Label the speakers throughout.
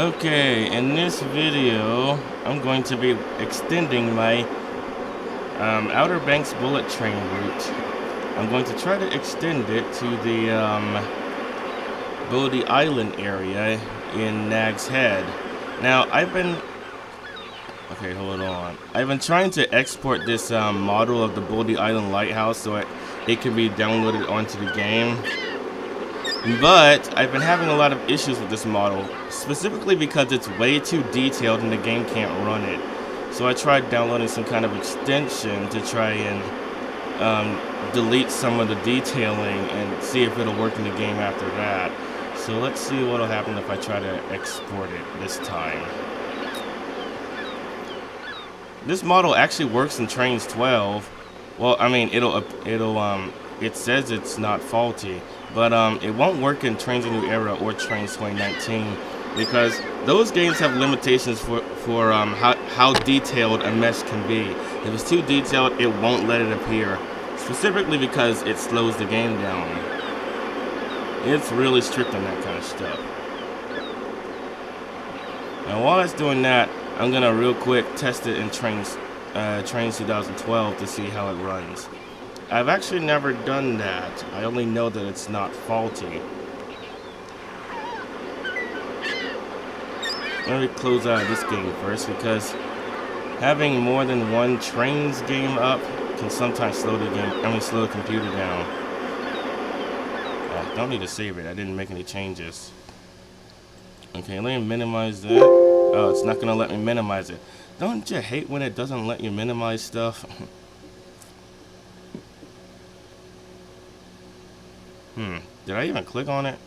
Speaker 1: Okay, in this video, I'm going to be extending my Outer Banks bullet train route. I'm going to try to extend it to the Bodie Island area in Nag's Head. Now, okay, hold on. I've been trying to export this model of the Bodie Island lighthouse so it can be downloaded onto the game. But I've been having a lot of issues with this model, specifically because it's way too detailed and the game can't run it. So I tried downloading some kind of extension to try and delete some of the detailing and see if it'll work in the game after that. So let's see what'll happen if I try to export it this time. This model actually works in Trainz 12. Well, I mean, it says it's not faulty, but it won't work in Trainz: A New Era or Trainz 2019 because those games have limitations for how detailed a mesh can be. If it's too detailed, it won't let it appear, specifically because it slows the game down. It's really strict on that kind of stuff. Now, while it's doing that, I'm gonna real quick test it in Trainz 2012 to see how it runs. I've actually never done that. I only know that it's not faulty. Let me close out of this game first because having more than one Trainz game up can sometimes slow the computer down. Don't need to save it. I didn't make any changes. Okay, let me minimize that. Oh, it's not gonna let me minimize it. Don't you hate when it doesn't let you minimize stuff? Did I even click on it?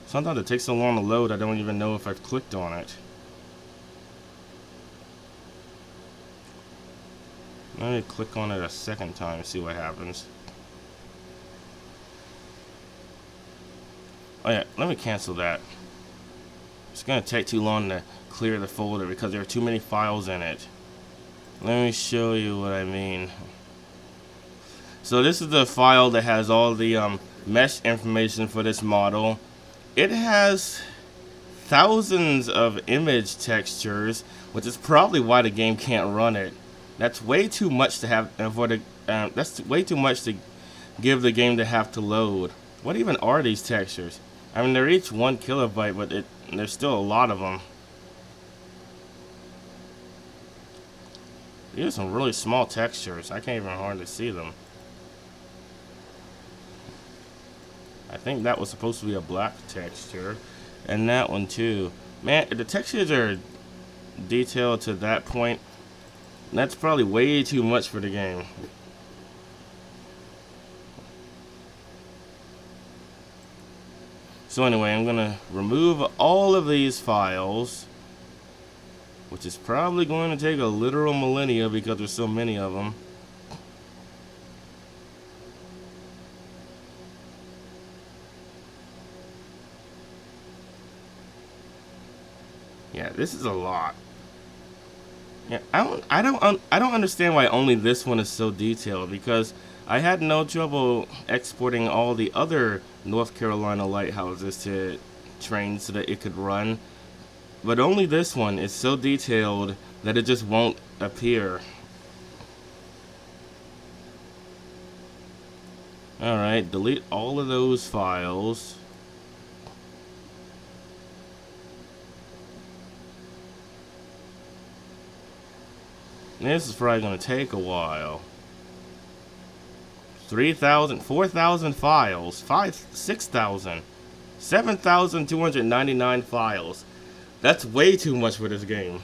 Speaker 1: Sometimes it takes so long to load I don't even know if I've clicked on it. Let me click on it a second time and see what happens. Oh yeah, let me cancel that. It's gonna take too long to clear the folder because there are too many files in it. Let me show you what I mean. So this is the file that has all the mesh information for this model. It has thousands of image textures, which is probably why the game can't run it. That's way too much to have that's way too much to give the game to have to load. What even are these textures? I mean, they're each 1 kilobyte, but there's still a lot of them. These are some really small textures. I can't even hardly see them. I think that was supposed to be a black texture. And that one too. Man, if the textures are detailed to that point, that's probably way too much for the game. So anyway, I'm gonna remove all of these files, which is probably going to take a literal millennia because there's so many of them. Yeah, this is a lot. Yeah, I don't understand why only this one is so detailed, because I had no trouble exporting all the other North Carolina lighthouses to Trainz so that it could run, but only this one is so detailed that it just won't appear. Alright, delete all of those files. This is probably going to take a while. 3,000, 4,000 files, 6,000, 7,299 files. That's way too much for this game.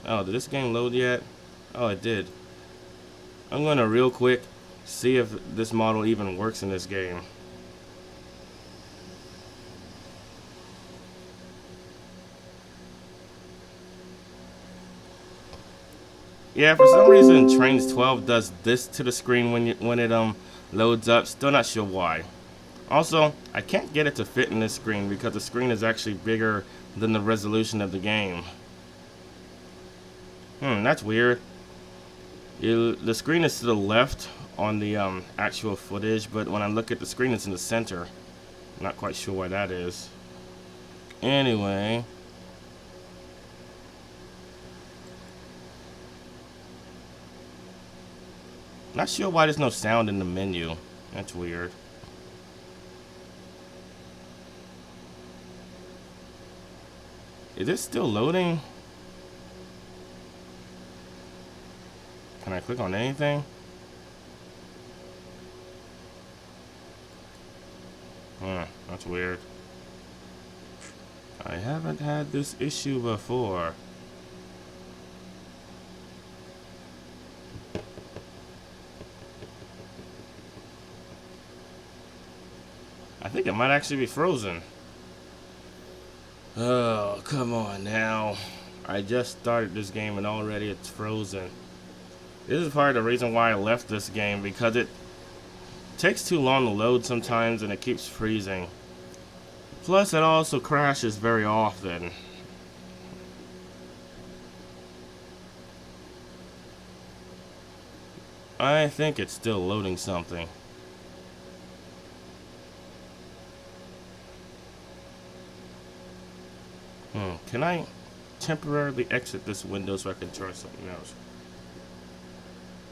Speaker 1: Oh, did this game load yet? Oh, it did. I'm going to real quick see if this model even works in this game. Yeah, for some reason Trainz 12 does this to the screen when it loads up. Still not sure why. Also, I can't get it to fit in this screen because the screen is actually bigger than the resolution of the game. That's weird. The screen is to the left on the actual footage, but when I look at the screen, it's in the center. I'm not quite sure why that is. Anyway, Not sure why there's no sound in the menu. That's weird. Is it still loading? Can I click on anything? That's weird. I haven't had this issue before. I think it might actually be frozen. Oh, come on now. I just started this game and already it's frozen. This is part of the reason why I left this game, because it takes too long to load sometimes and it keeps freezing. Plus it also crashes very often. I think it's still loading something. Can I temporarily exit this window so I can try something else?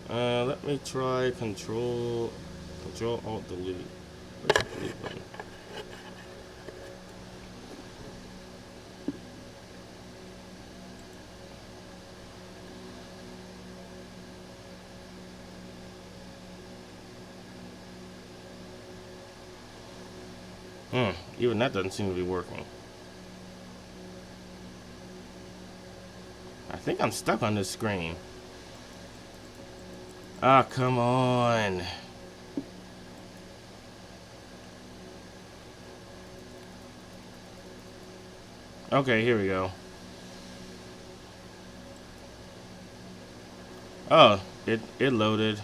Speaker 1: Let me try Control Alt Delete. Where's the delete button? Even that doesn't seem to be working. I think I'm stuck on this screen. Ah, come on. Okay, here we go. Oh, it loaded.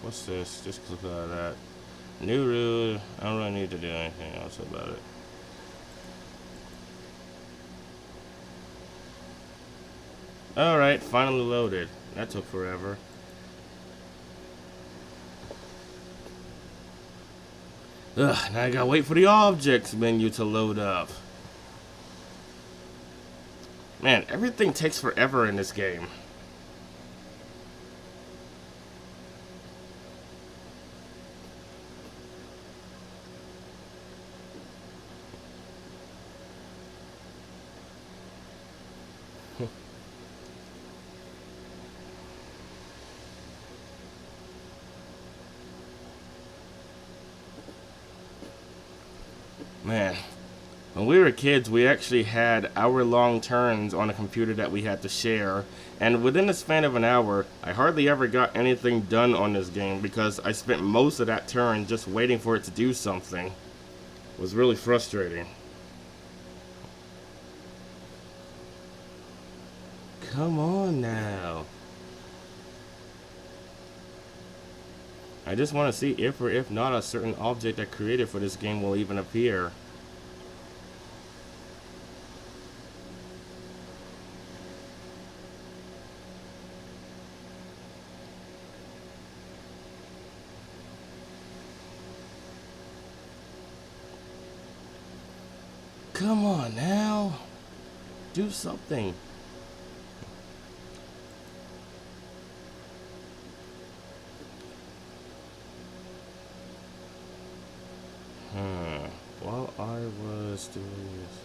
Speaker 1: What's this? Just click out of that. New route. I don't really need to do anything else about it. Alright, finally loaded. That took forever. Ugh, now I gotta wait for the objects menu to load up. Man, everything takes forever in this game. Man, when we were kids, we actually had hour-long turns on a computer that we had to share, and within the span of an hour, I hardly ever got anything done on this game because I spent most of that turn just waiting for it to do something. It was really frustrating. Come on now. I just want to see if or if not a certain object I created for this game will even appear. Come on now. Do something. While I was doing this.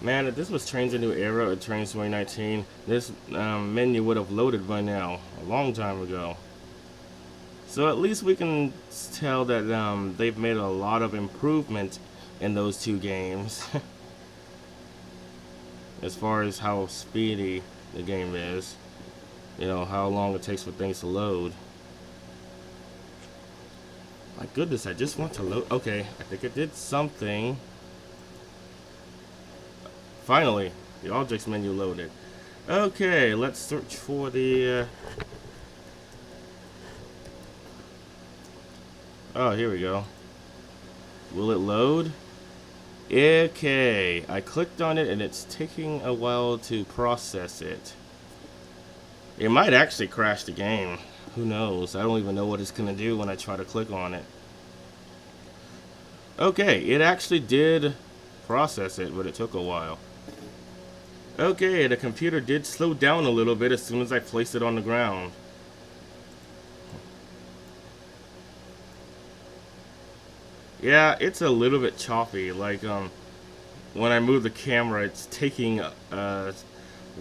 Speaker 1: Man, if this was Trainz a New Era or Trainz 2019, this menu would have loaded by now, a long time ago. So at least we can tell that they've made a lot of improvement in those two games. As far as how speedy the game is. You know, how long it takes for things to load. My goodness, I just want to load. Okay, I think it did something. Finally, the objects menu loaded. Okay, let's search for the... Oh, here we go. Will it load? Okay, I clicked on it and it's taking a while to process it. It might actually crash the game. who knows? I don't even know what it's gonna do when I try to click on it. Okay, it actually did process it, but it took a while. Okay, the computer did slow down a little bit as soon as I placed it on the ground. Yeah, it's a little bit choppy. Like, when I move the camera, it's taking a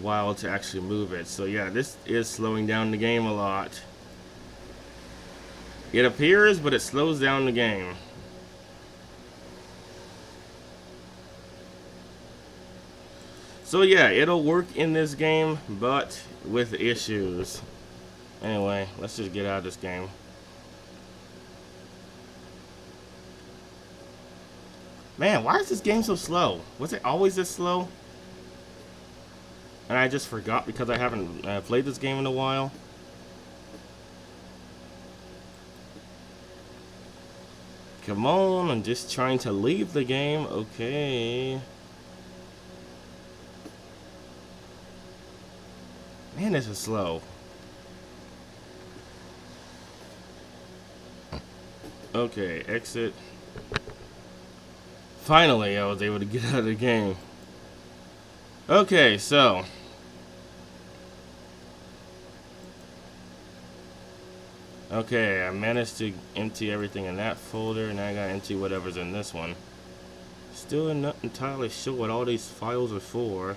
Speaker 1: while to actually move it. So yeah, this is slowing down the game a lot. It appears, but it slows down the game. So yeah, it'll work in this game, but with issues. Anyway, let's just get out of this game. Man, why is this game so slow? Was it always this slow? And I just forgot because I haven't played this game in a while. Come on, I'm just trying to leave the game. Okay. Man, this is slow. Okay, exit. Finally, I was able to get out of the game. Okay, so. Okay, I managed to empty everything in that folder, and I gotta empty whatever's in this one. Still not entirely sure what all these files are for.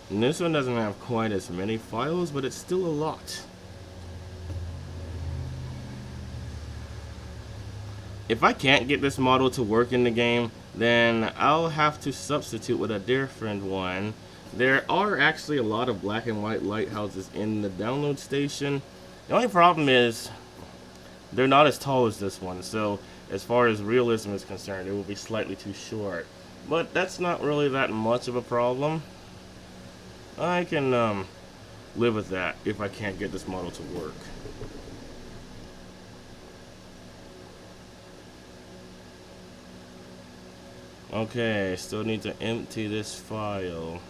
Speaker 1: And this one doesn't have quite as many files, but it's still a lot. If I can't get this model to work in the game, then I'll have to substitute with a different one. There are actually a lot of black and white lighthouses in the download station. The only problem is they're not as tall as this one, so as far as realism is concerned, it will be slightly too short. But that's not really that much of a problem. I can live with that if I can't get this model to work. Okay, still need to empty this file.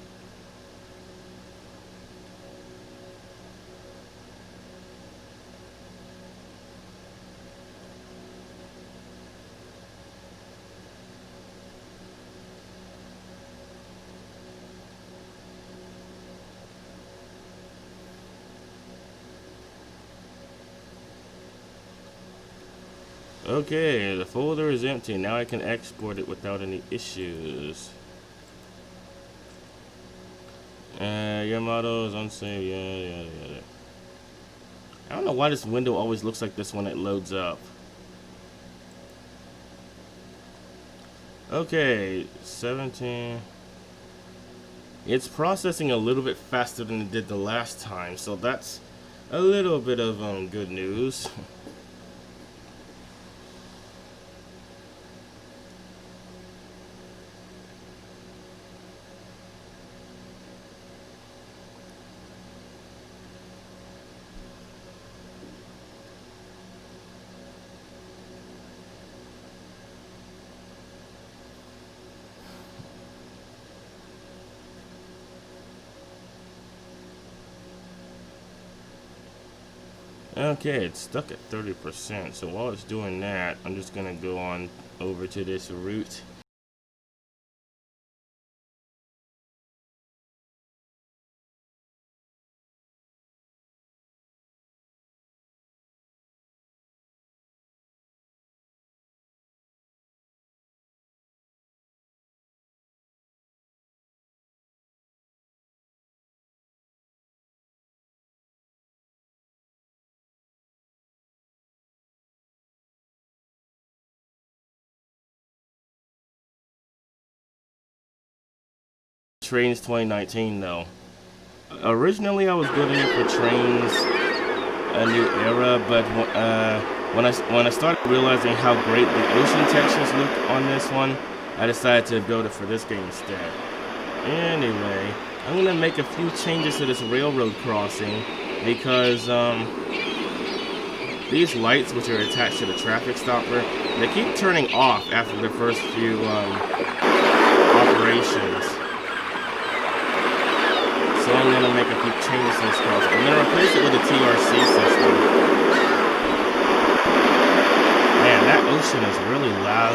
Speaker 1: Okay, the folder is empty. Now I can export it without any issues. Your model is unsaved. Yeah. I don't know why this window always looks like this when it loads up. Okay, 17. It's processing a little bit faster than it did the last time, so that's a little bit of good news. Okay, it's stuck at 30%, so while it's doing that, I'm just gonna go on over to this route. Trainz 2019 though. Originally I was building it for Trainz A New Era, but when I started realizing how great the ocean textures looked on this one, I decided to build it for this game instead. Anyway, I'm gonna make a few changes to this railroad crossing because these lights, which are attached to the traffic stopper, they keep turning off after the first few operations. So I'm going replace it with a TRC system. Man, that ocean is really loud.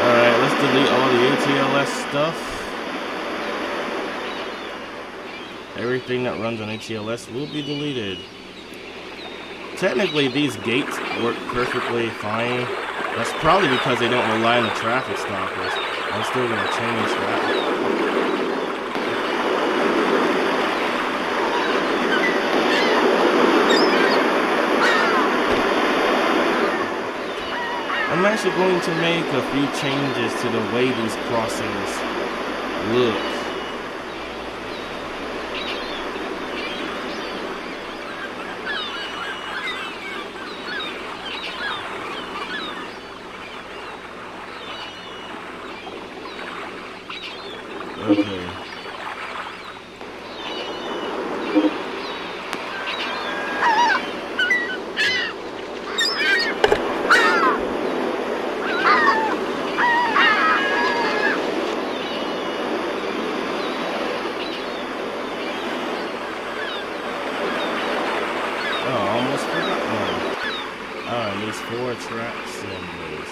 Speaker 1: Alright, let's delete all the ATLS stuff. Everything that runs on ATLS will be deleted. Technically, these gates work perfectly fine. That's probably because they don't rely on the traffic stoppers. I'm still going to change that. I'm actually going to make a few changes to the way these crossings look. Okay. Almost forgot one. Alright, these 4 track symbols.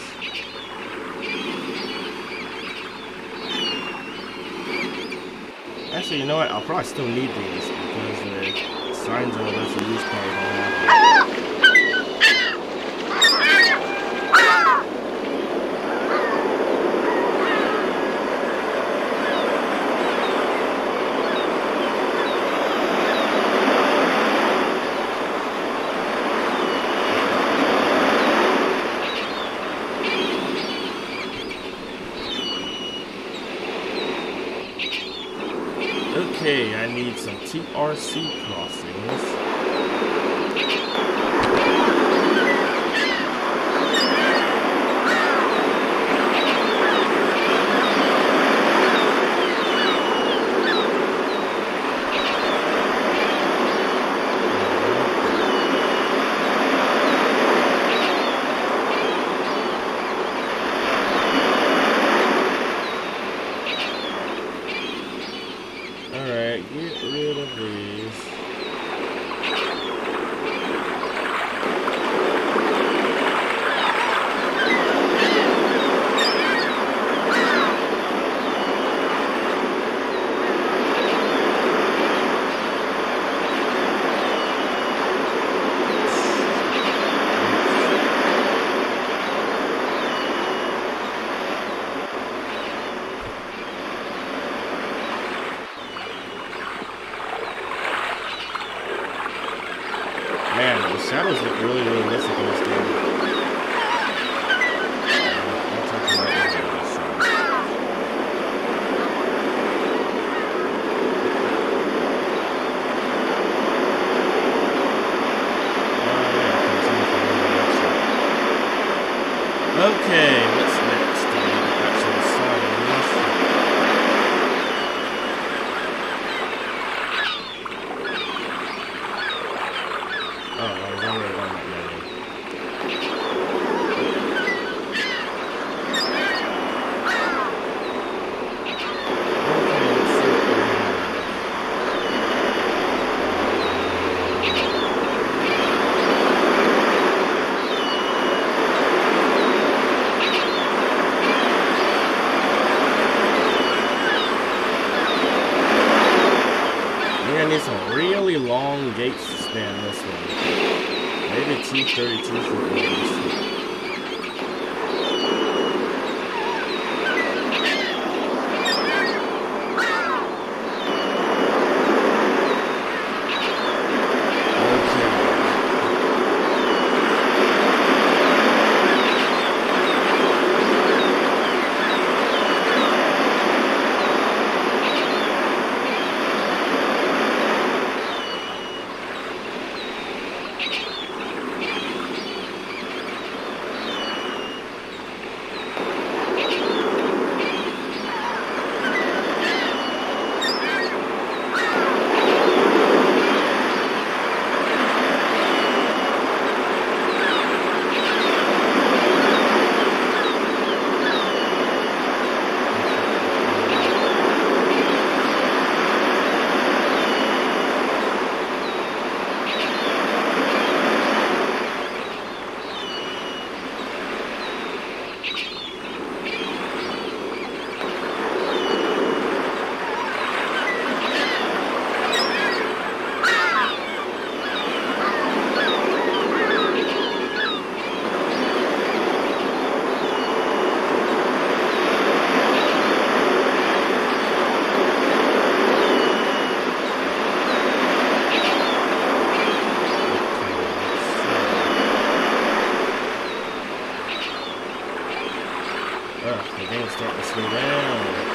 Speaker 1: Actually, you know what? I'll probably still need these because the signs on the left of use probably don't have them. Okay, I need some TRC crossings. Alright, get rid of these. Man, the shadows look really realistic in this game. I'll talk about that in this shot. Okay, what's next? Do we need to capture the signs? Oh, I was already on that menu. Okay, let's see what we have. We're gonna need some really long gates to span this one. Maybe 232 foot ones. Slow down.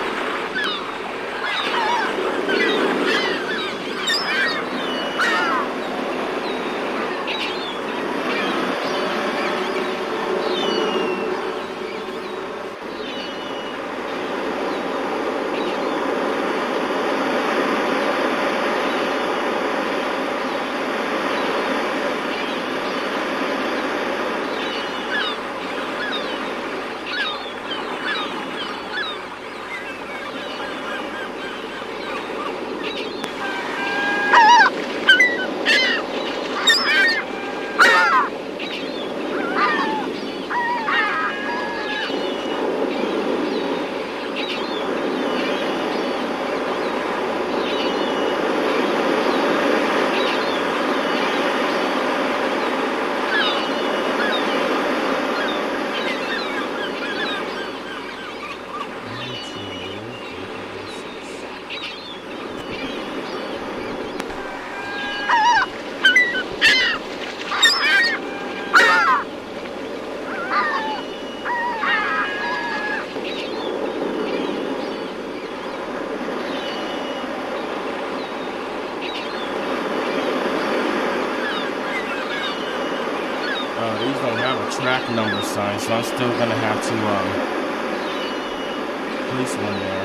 Speaker 1: These don't have a track number sign, so I'm still gonna have to place one there.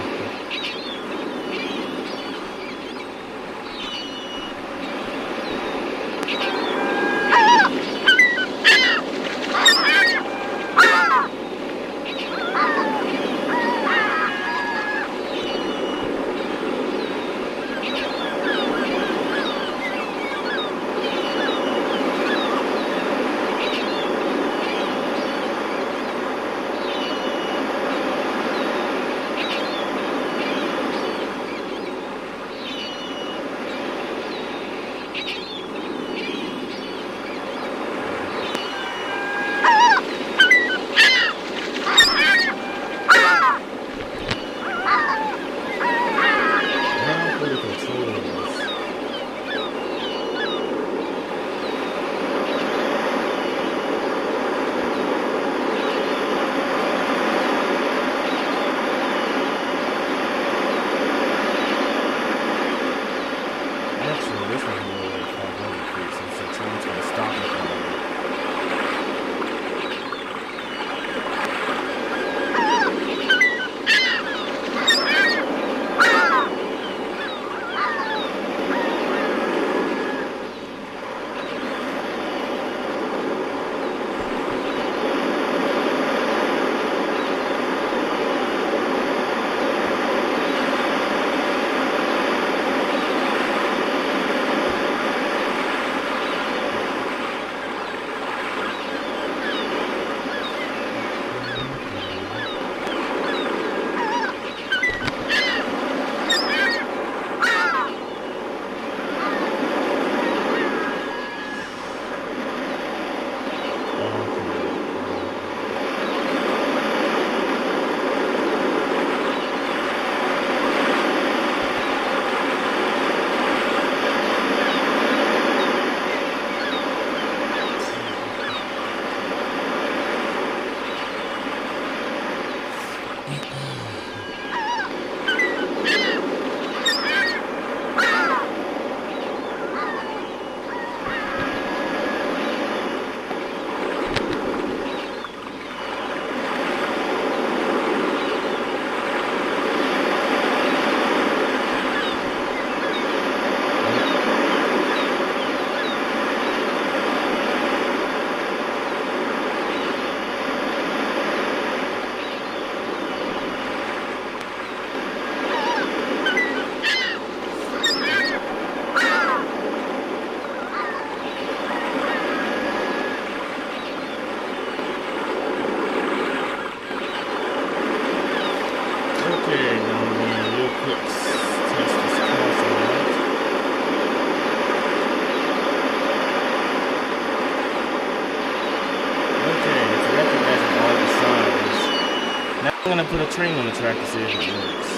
Speaker 1: I'm gonna put a train on the track to see if it works.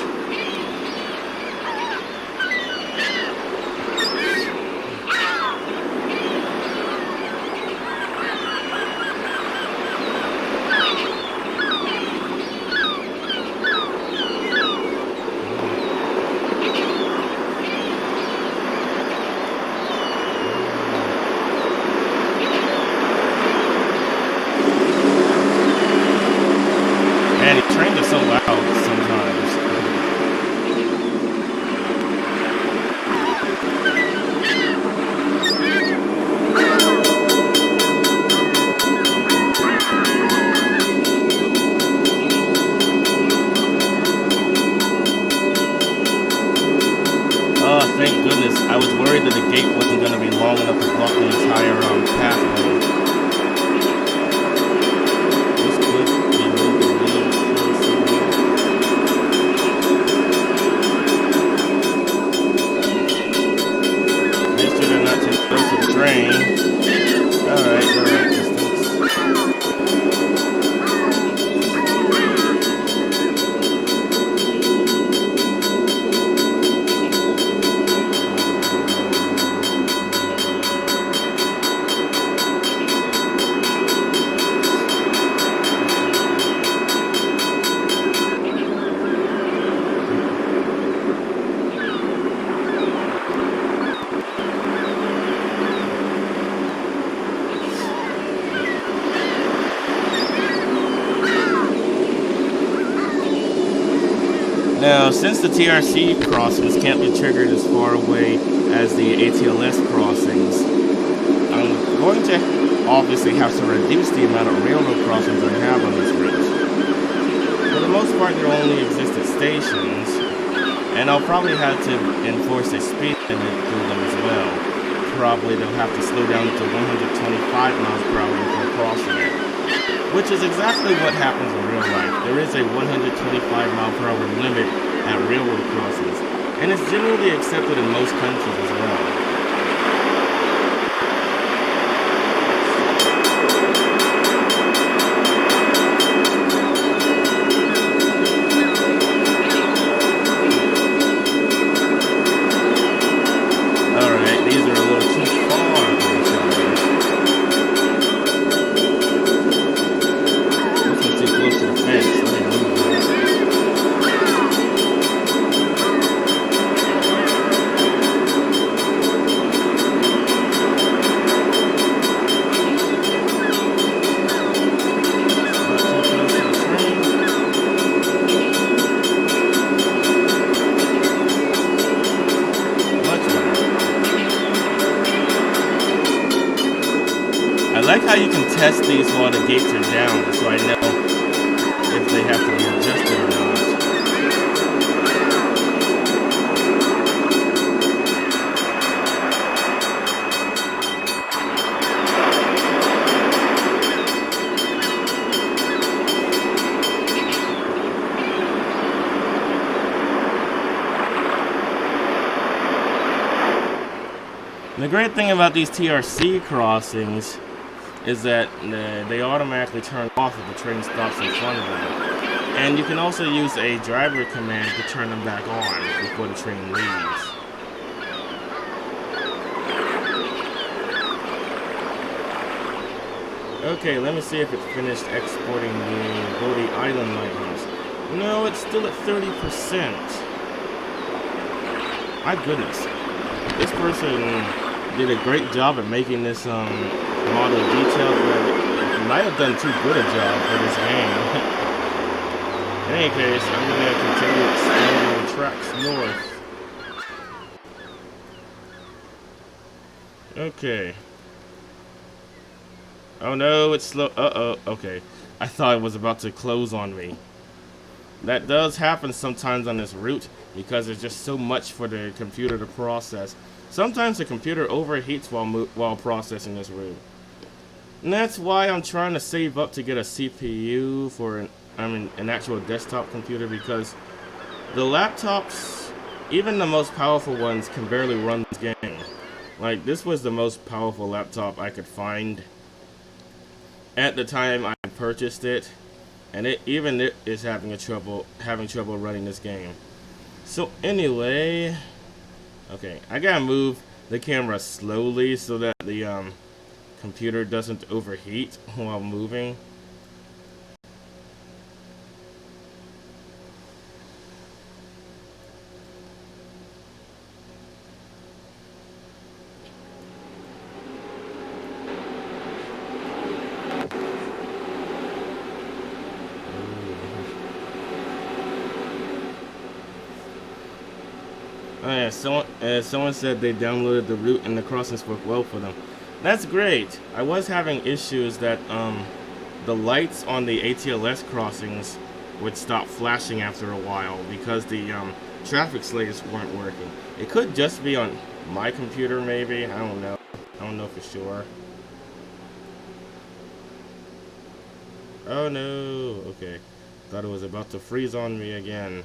Speaker 1: Now, since the TRC crossings can't be triggered as far away as the ATLS crossings, I'm going to obviously have to reduce the amount of railroad crossings I have on this route. For the most part, there only exist at stations, and I'll probably have to enforce a speed limit through them as well. Probably they'll have to slow down to 125 miles per hour before crossing it, which is exactly what happens in real life. There is a 125 mile per hour limit at railroad crossings, and it's generally accepted in most countries as well. I like how you can test these while the gates are down, so I know if they have to be adjusted or not. And the great thing about these TRC crossings is that they automatically turn off if the train stops in front of them. And you can also use a driver command to turn them back on before the train leaves. Okay, let me see if it finished exporting the Bodie Island lighthouse. No, it's still at 30%. My goodness. This person did a great job at making this model detailed, but he might have done too good a job for this game. In any case, I'm going to continue expanding the tracks north. Okay. Oh no, it's slow. Uh-oh, okay. I thought it was about to close on me. That does happen sometimes on this route because there's just so much for the computer to process. Sometimes the computer overheats while processing this route. And that's why I'm trying to save up to get a CPU for an actual desktop computer, because the laptops, even the most powerful ones, can barely run this game. Like, this was the most powerful laptop I could find at the time I purchased it, and it is having trouble running this game. So anyway, okay, I gotta move the camera slowly so that the computer doesn't overheat while moving. Oh yeah, someone said they downloaded the route and the crossings work well for them. That's great. I was having issues that the lights on the ATLS crossings would stop flashing after a while because the traffic slates weren't working. It could just be on my computer, maybe. I don't know. I don't know for sure. Oh no. Okay. Thought it was about to freeze on me again.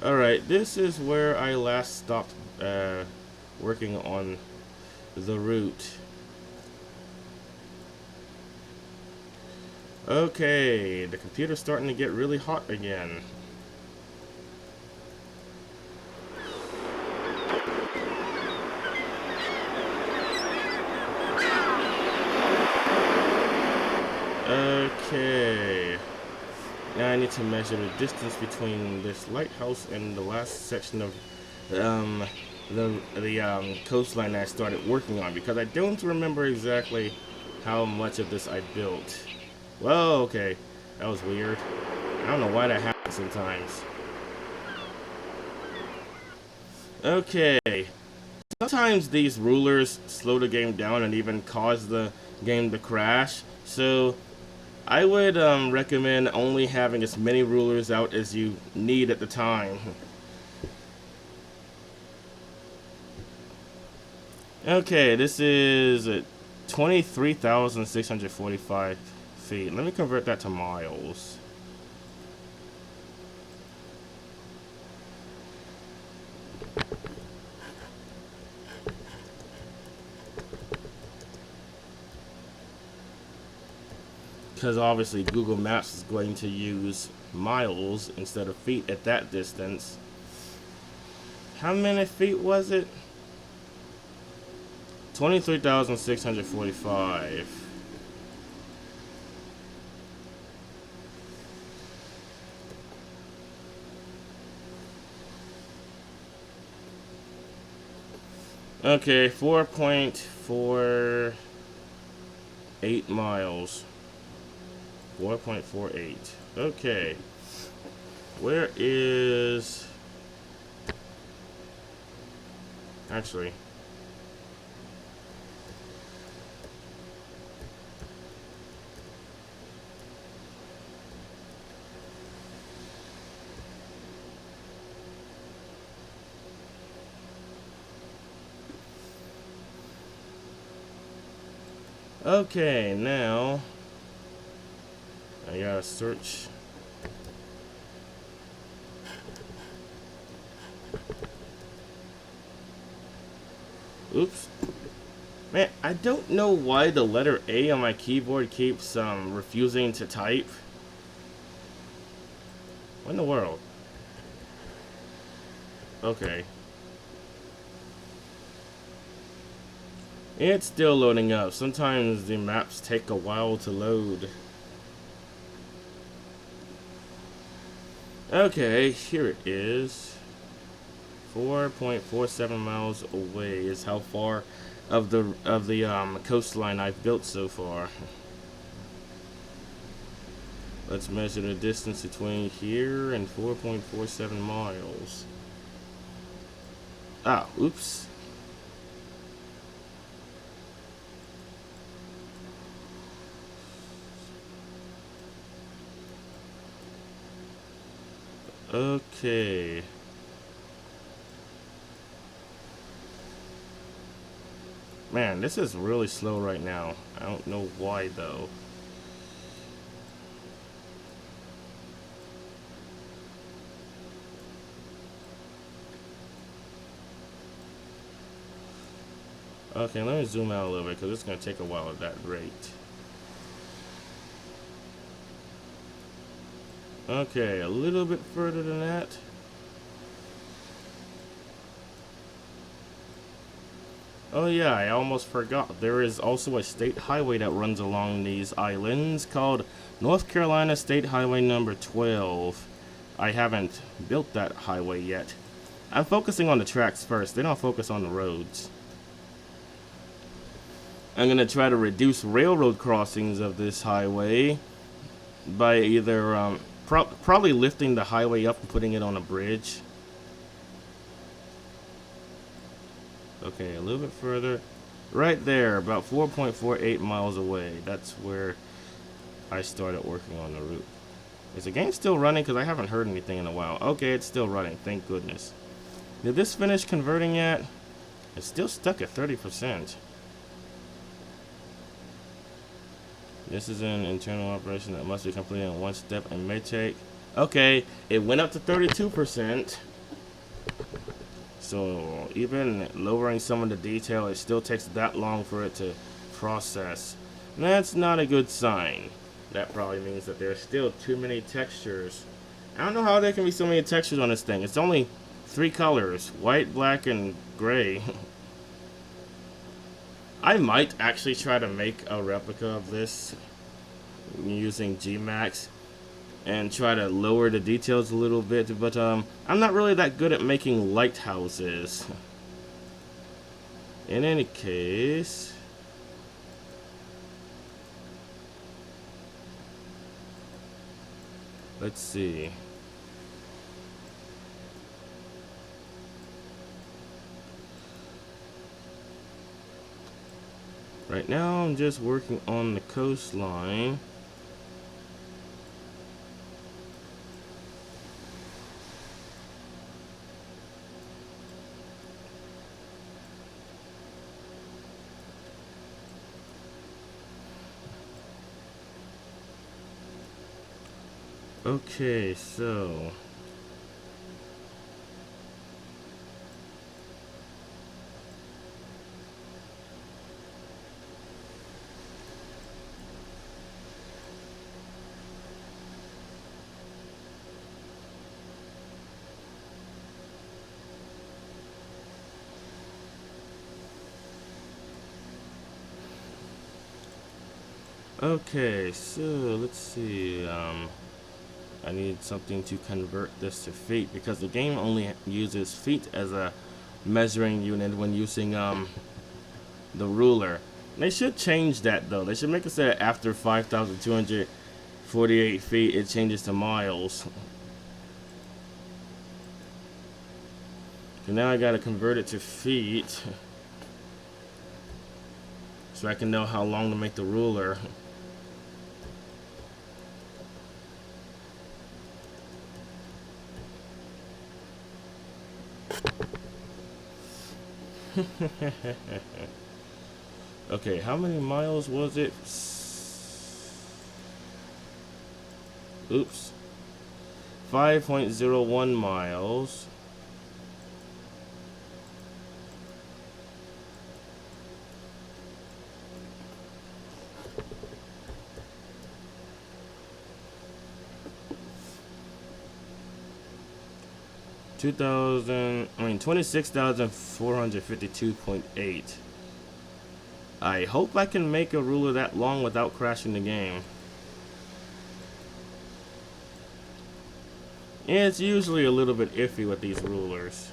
Speaker 1: Alright, this is where I last stopped working on the route. Okay, the computer's starting to get really hot again. Okay. Now I need to measure the distance between this lighthouse and the last section of the coastline I started working on, because I don't remember exactly how much of this I built. Well, okay, that was weird. I don't know why that happens sometimes. Okay. Sometimes these rulers slow the game down and even cause the game to crash. So I would recommend only having as many rulers out as you need at the time. Okay, this is 23,645 feet. Let me convert that to miles. Because obviously Google Maps is going to use miles instead of feet at that distance. How many feet was it? 23,645. Okay, 4.48 miles. 4.48. Okay. Where is... Actually... Okay, now... I gotta search. Oops. Man, I don't know why the letter A on my keyboard keeps refusing to type. What in the world? Okay. It's still loading up. Sometimes the maps take a while to load. Okay, here it is. 4.47 miles away is how far of the coastline I've built so far. Let's measure the distance between here and 4.47 miles. Ah, oops. Okay. Man, this is really slow right now. I don't know why though. Okay, let me zoom out a little bit because it's going to take a while at that rate. Okay, a little bit further than that. Oh yeah, I almost forgot. There is also a state highway that runs along these islands called North Carolina State Highway number 12. I haven't built that highway yet. I'm focusing on the tracks first. They don't focus on the roads. I'm going to try to reduce railroad crossings of this highway by either probably lifting the highway up and putting it on a bridge. Okay, a little bit further. Right there, about 4.48 miles away. That's where I started working on the route. Is the game still running? Because I haven't heard anything in a while. Okay, it's still running. Thank goodness. Did this finish converting yet? It's still stuck at 30%. This is an internal operation that must be completed in one step and may take... Okay, it went up to 32%. So even lowering some of the detail, it still takes that long for it to process. That's not a good sign. That probably means that there's still too many textures. I don't know how there can be so many textures on this thing. It's only 3 colors, white, black, and gray. I might actually try to make a replica of this using Gmax and try to lower the details a little bit, but I'm not really that good at making lighthouses. In any case, let's see. Right now I'm just working on the coastline. Okay, so let's see. I need something to convert this to feet because the game only uses feet as a measuring unit when using the ruler. They should change that though. They should make it so that after 5,248 feet it changes to miles. So now I gotta convert it to feet so I can know how long to make the ruler. Okay, how many miles was it? Oops. 5.01 miles. I mean 26,452.8. I hope I can make a ruler that long without crashing the game. Yeah, it's usually a little bit iffy with these rulers.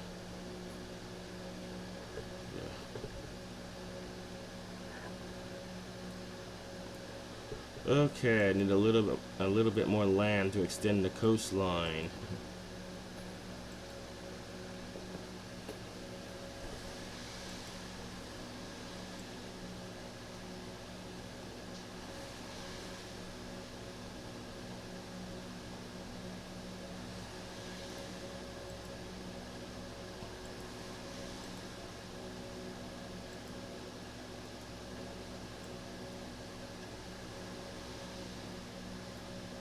Speaker 1: Okay, I need a little bit more land to extend the coastline.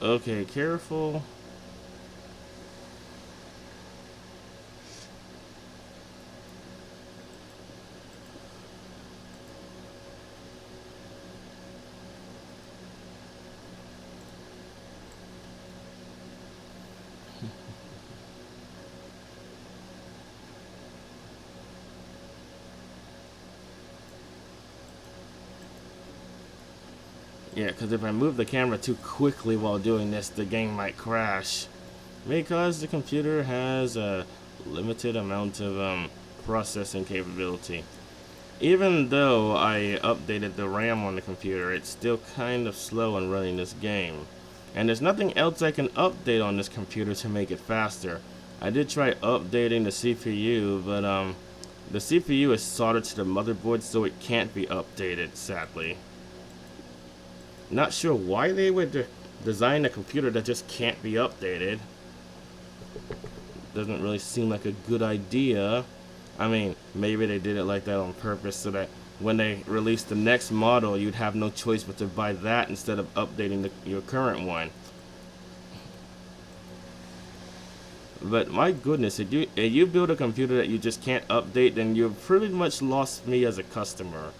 Speaker 1: Okay, careful. Yeah, because if I move the camera too quickly while doing this, the game might crash. Because the computer has a limited amount of processing capability. Even though I updated the RAM on the computer, it's still kind of slow in running this game. And there's nothing else I can update on this computer to make it faster. I did try updating the CPU, but the CPU is soldered to the motherboard, so it can't be updated, sadly. Not sure why they would design a computer that just can't be updated. Doesn't really seem like a good idea. I mean, maybe they did it like that on purpose so that when they release the next model, you'd have no choice but to buy that instead of updating your current one. But my goodness, if you build a computer that you just can't update, then you've pretty much lost me as a customer.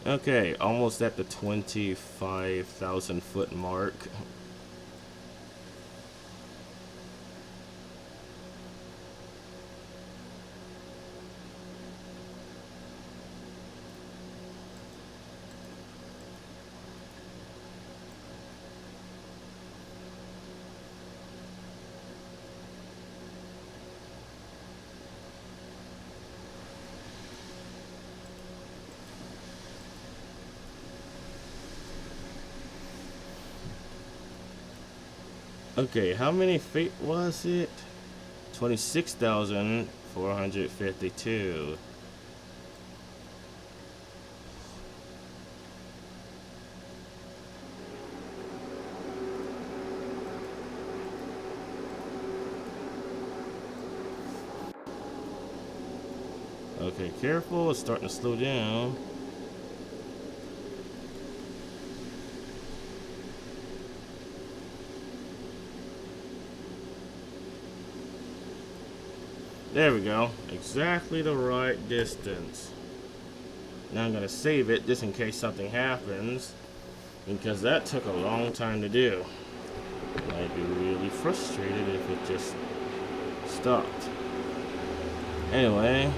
Speaker 1: Okay, almost at the 25,000 foot mark. Okay, how many feet was it? 26,452. Okay, careful, it's starting to slow down. There we go. Exactly the right distance. Now I'm going to save it just in case something happens, because that took a long time to do. I'd be really frustrated if it just stopped. Anyway.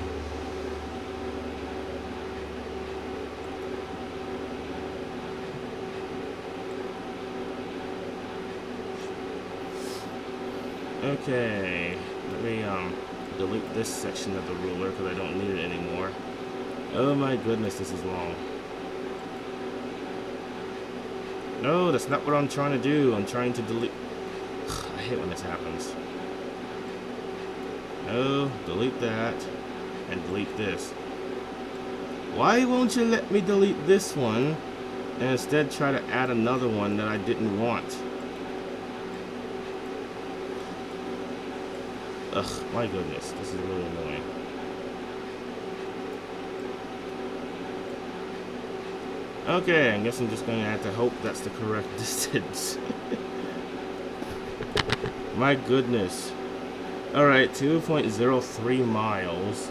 Speaker 1: Okay. Let me delete this section of the ruler because I don't need it anymore. Oh my goodness, this is long. No, that's not what I'm trying to do. I'm trying to delete. I hate when this happens. No, delete that. And delete this. Why won't you let me delete this one and instead try to add another one that I didn't want? Ugh, my goodness. This is really annoying. Okay, I guess I'm just going to have to hope that's the correct distance. My goodness. Alright, 2.03 miles.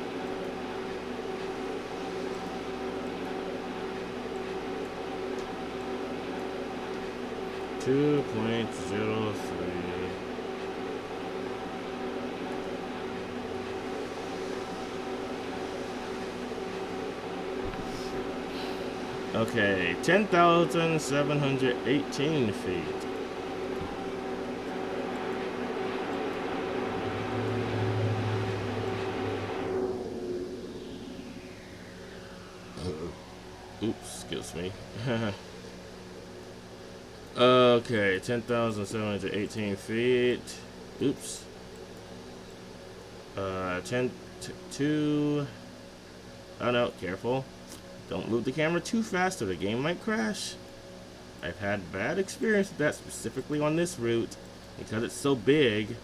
Speaker 1: .03. Okay, 10,718 feet. Oops, excuse me. Okay, 10,718 feet. Oops. 2. Oh no, careful. Don't move the camera too fast or the game might crash. I've had bad experience with that, specifically on this route, because it's so big.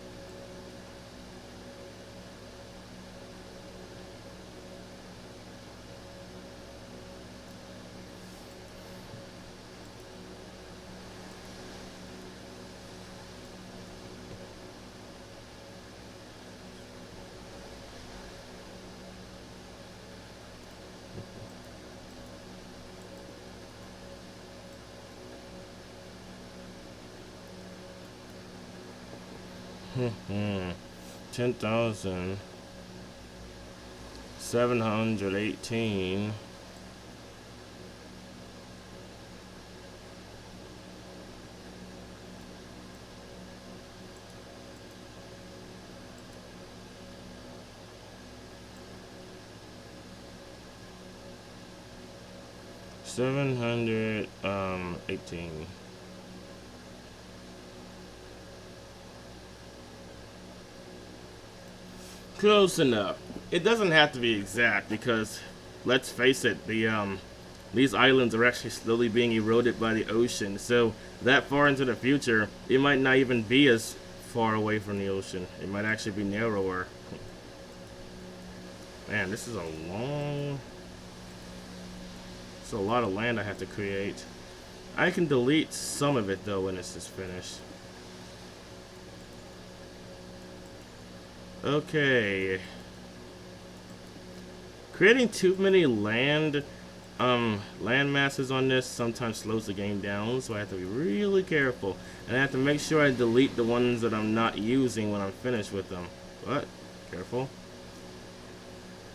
Speaker 1: Hmm. 10,718. $718. Close enough. It doesn't have to be exact because, let's face it, these islands are actually slowly being eroded by the ocean. So that far into the future, it might not even be as far away from the ocean. It might actually be narrower. Man, this is a long. It's a lot of land I have to create. I can delete some of it though when this is finished. Okay. Creating too many land masses on this sometimes slows the game down, so I have to be really careful. And I have to make sure I delete the ones that I'm not using when I'm finished with them. But, careful.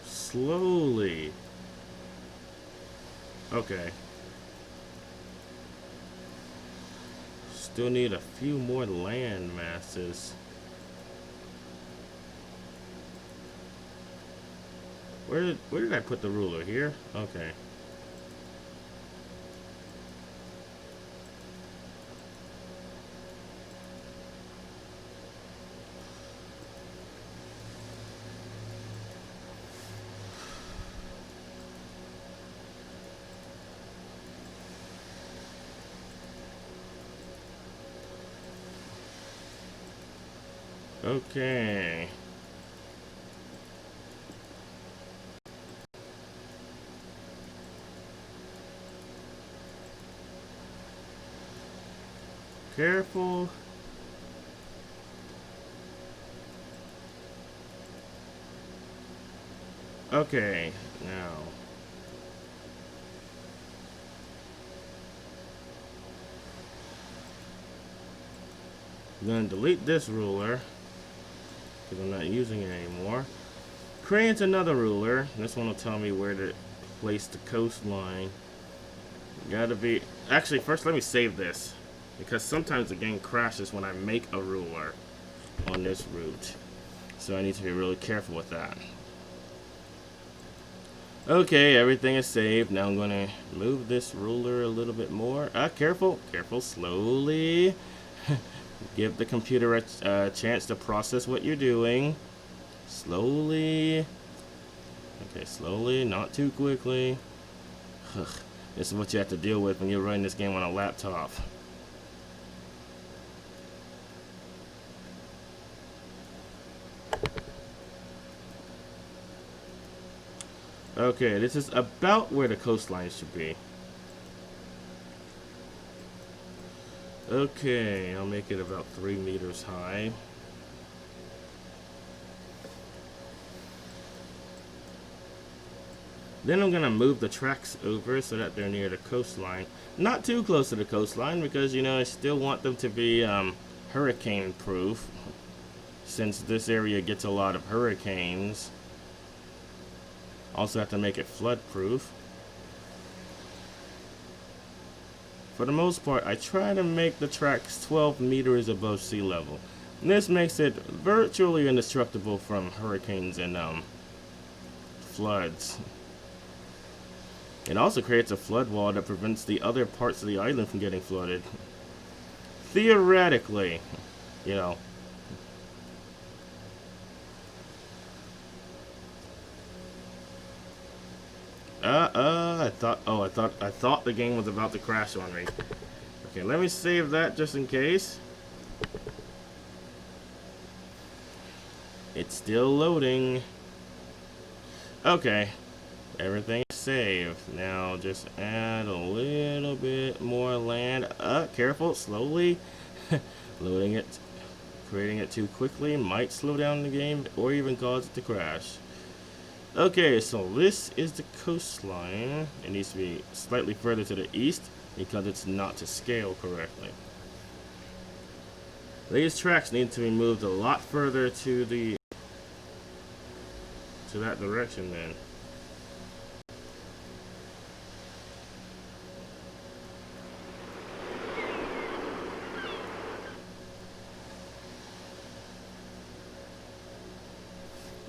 Speaker 1: Slowly. Okay. Still need a few more land masses. Where did I put the ruler? Here? Okay. Okay. Careful. Okay, now. I'm gonna delete this ruler because I'm not using it anymore. Create another ruler. This one will tell me where to place the coastline. Gotta be. Actually, first let me save this because sometimes the game crashes when I make a ruler on this route. So I need to be really careful with that. Okay, everything is saved. Now I'm gonna move this ruler a little bit more. Careful, careful, slowly. Give the computer a chance to process what you're doing. Slowly. Okay, slowly, not too quickly. Ugh, this is what you have to deal with when you're running this game on a laptop. Okay, this is about where the coastline should be. Okay, I'll make it about 3 meters high. Then I'm gonna move the tracks over so that they're near the coastline. Not too close to the coastline because, you know, I still want them to be hurricane proof. Since this area gets a lot of hurricanes. Also have to make it flood proof. For the most part, I try to make the tracks 12 meters above sea level. And this makes it virtually indestructible from hurricanes and floods. It also creates a flood wall that prevents the other parts of the island from getting flooded. Theoretically, you know. I thought the game was about to crash on me. Okay, let me save that just in case. It's still loading. Okay, everything is saved. Now just add a little bit more land. Careful, slowly. Loading it, creating it too quickly might slow down the game or even cause it to crash. Okay, so this is the coastline. It needs to be slightly further to the east because it's not to scale correctly. These tracks need to be moved a lot further to that direction then.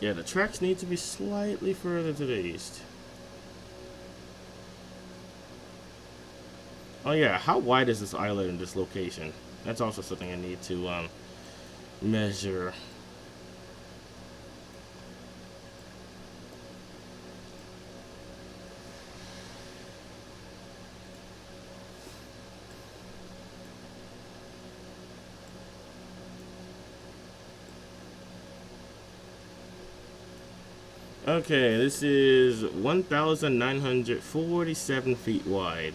Speaker 1: Yeah, the tracks need to be slightly further to the east. Oh yeah, how wide is this island in this location? That's also something I need to measure. Okay, this is 1,947 feet wide.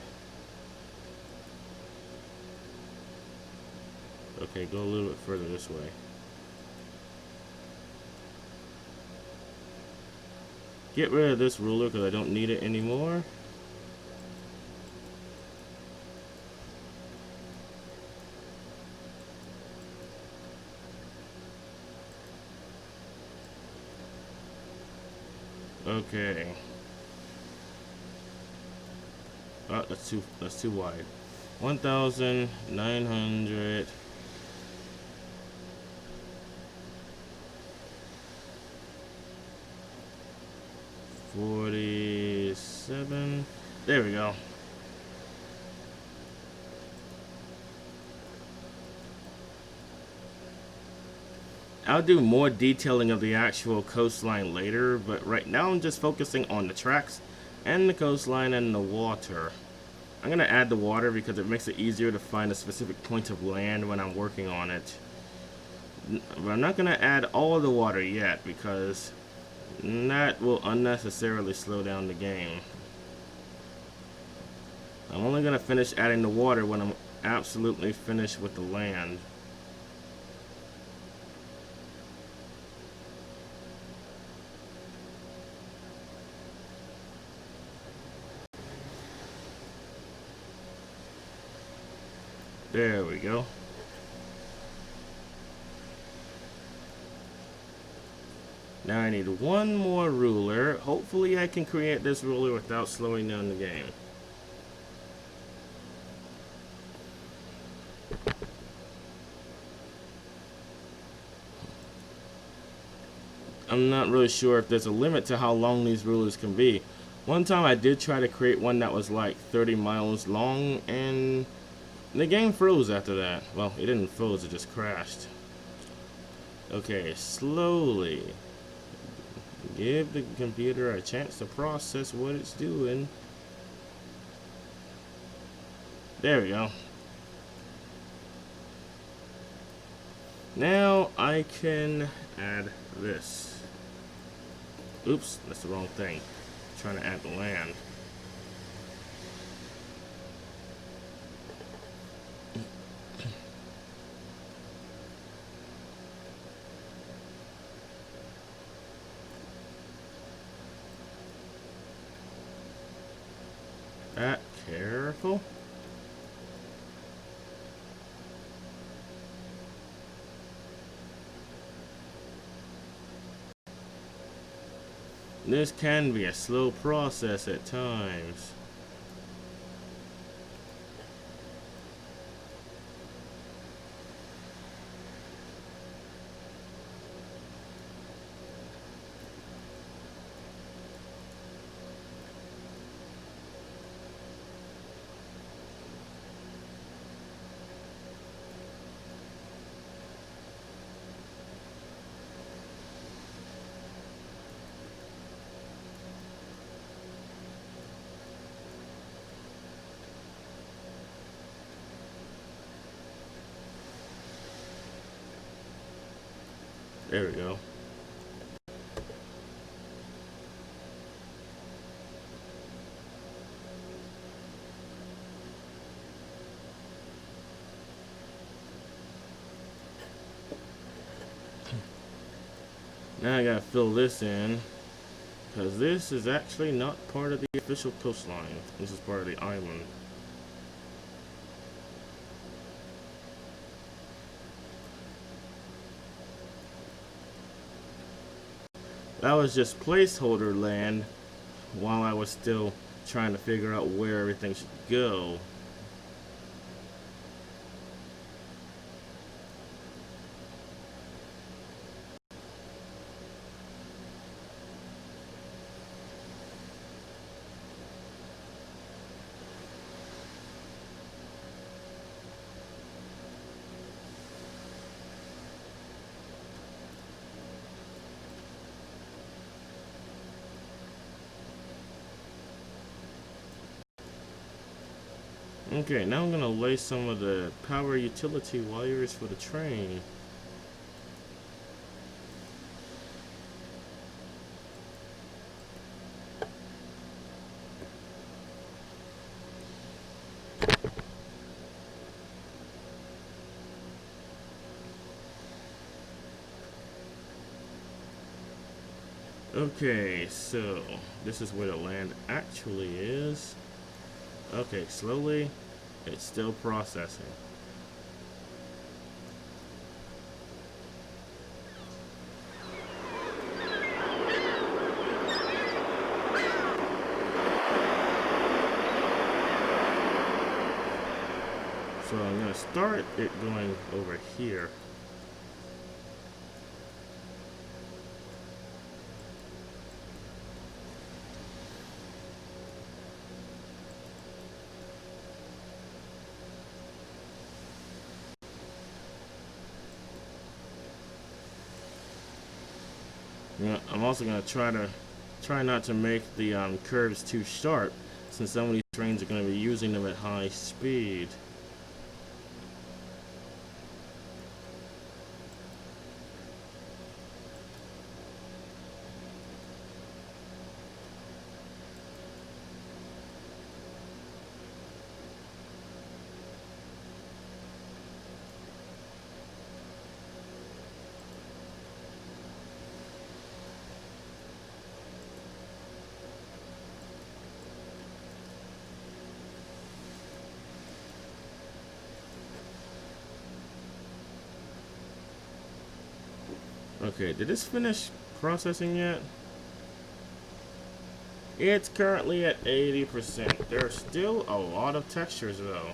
Speaker 1: Okay, go a little bit further this way. Get rid of this ruler because I don't need it anymore. Okay. Oh, that's too wide. 1,900. $47. There we go. I'll do more detailing of the actual coastline later, but right now I'm just focusing on the tracks and the coastline and the water. I'm going to add the water because it makes it easier to find a specific point of land when I'm working on it. But I'm not going to add all the water yet because that will unnecessarily slow down the game. I'm only going to finish adding the water when I'm absolutely finished with the land. There we go. Now I need one more ruler. Hopefully I can create this ruler without slowing down the game. I'm not really sure if there's a limit to how long these rulers can be. One time I did try to create one that was like 30 miles long and the game froze after that. Well, it didn't froze, it just crashed. Okay, slowly. Give the computer a chance to process what it's doing. There we go. Now I can add this. Oops, that's the wrong thing. I'm trying to add the land. Careful. This can be a slow process at times. There we go. Now I gotta fill this in, because this is actually not part of the official coastline. This is part of the island. That was just placeholder land while I was still trying to figure out where everything should go. Okay, now I'm gonna lay some of the power utility wires for the train. Okay, so this is where the land actually is. Okay, slowly, it's still processing. So I'm going to start it going over here. I'm also going to try not to make the curves too sharp, since some of these trains are going to be using them at high speed. Okay, did this finish processing yet? It's currently at 80%. There's still a lot of textures though.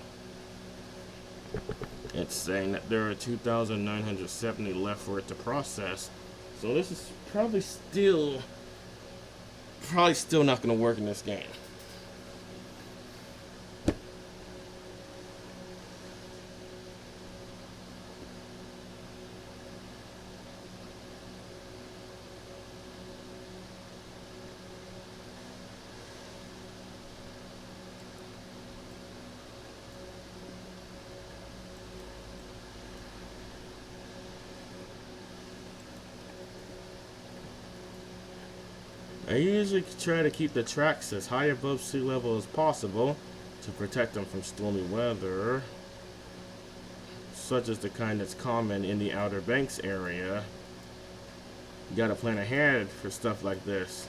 Speaker 1: It's saying that there are 2,970 left for it to process. So this is probably still not going to work in this game. I usually try to keep the tracks as high above sea level as possible to protect them from stormy weather, such as the kind that's common in the Outer Banks area. You gotta plan ahead for stuff like this.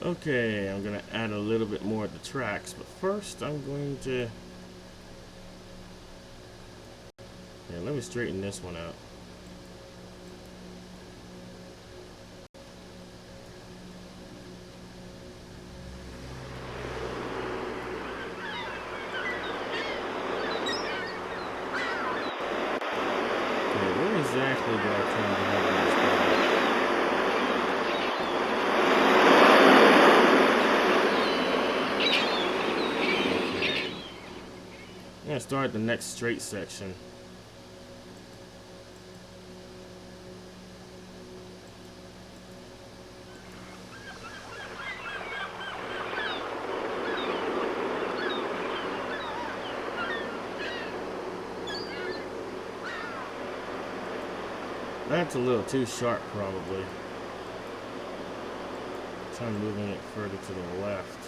Speaker 1: Okay, I'm gonna add a little bit more of the tracks, but first I'm going to... Yeah, let me straighten this one out. Okay, where exactly do I turn the head on this car? I'm gonna start the next straight section. That's a little too sharp, probably. Try moving it further to the left.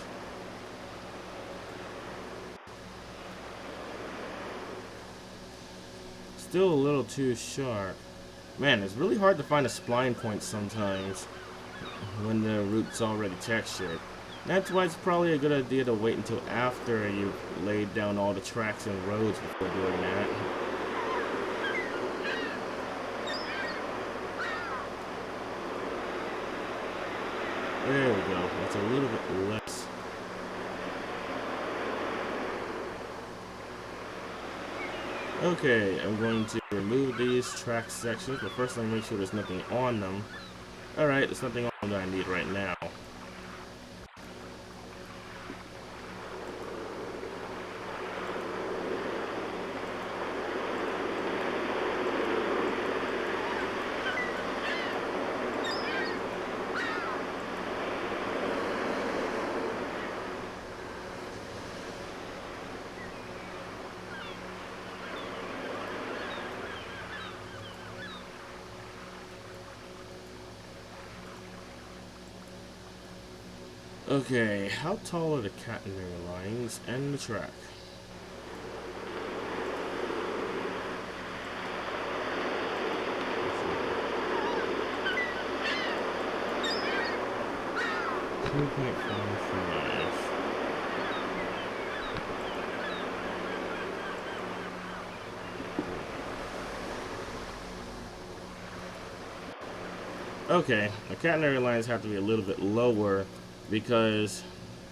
Speaker 1: Still a little too sharp. Man, it's really hard to find a spline point sometimes when the route's already textured. That's why it's probably a good idea to wait until after you've laid down all the tracks and roads before doing that. There we go. That's a little bit less. Okay, I'm going to remove these track sections, but first let me make sure there's nothing on them. Alright, there's nothing on them that I need right now. Okay, how tall are the catenary lines and the track? Okay, the catenary lines have to be a little bit lower because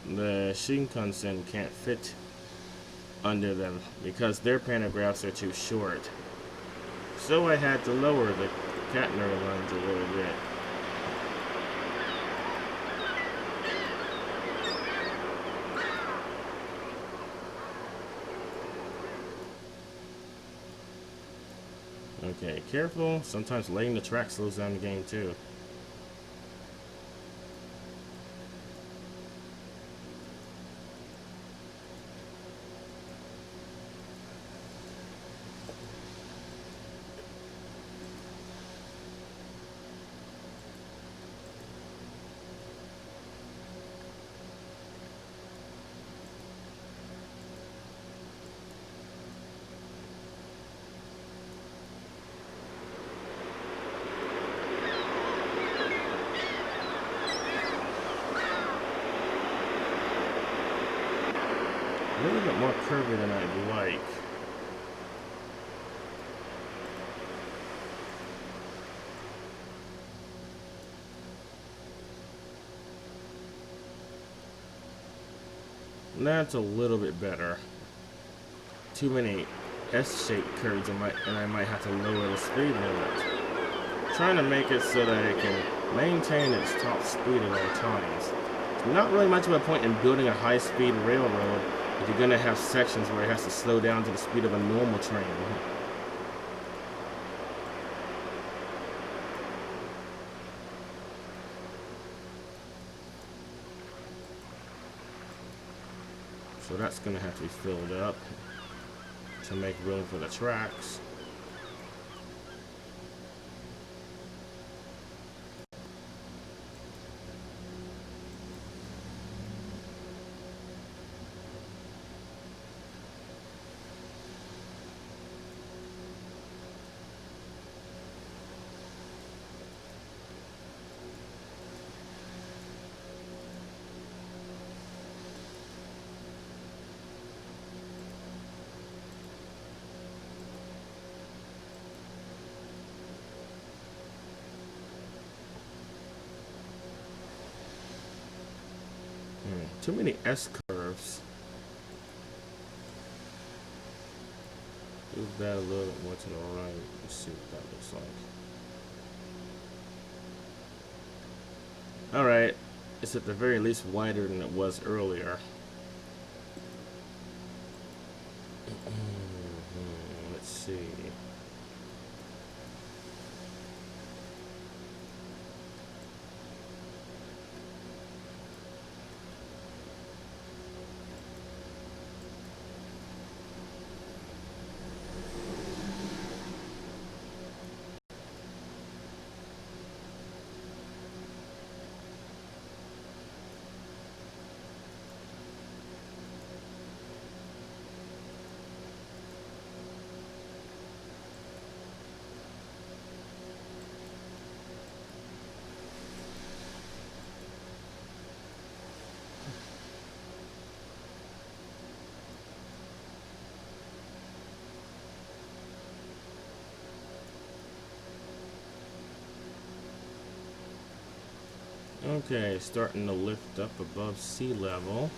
Speaker 1: the Shinkansen can't fit under them because their pantographs are too short. So I had to lower the catenary lines a little bit. Okay, careful. Sometimes laying the track slows down the game too. more curvy than I'd like. That's a little bit better. Too many S-shaped curves, and I might have to lower the speed limit. Trying to make it so that it can maintain its top speed at all times. It's not really much of a point in building a high-speed railroad if you're going to have sections where it has to slow down to the speed of a normal train. So that's going to have to be filled up to make room for the tracks. Too many S-curves. Move that a little bit more to the right. Let's see what that looks like. Alright. It's at the very least wider than it was earlier. Let's see. Okay, starting to lift up above sea level.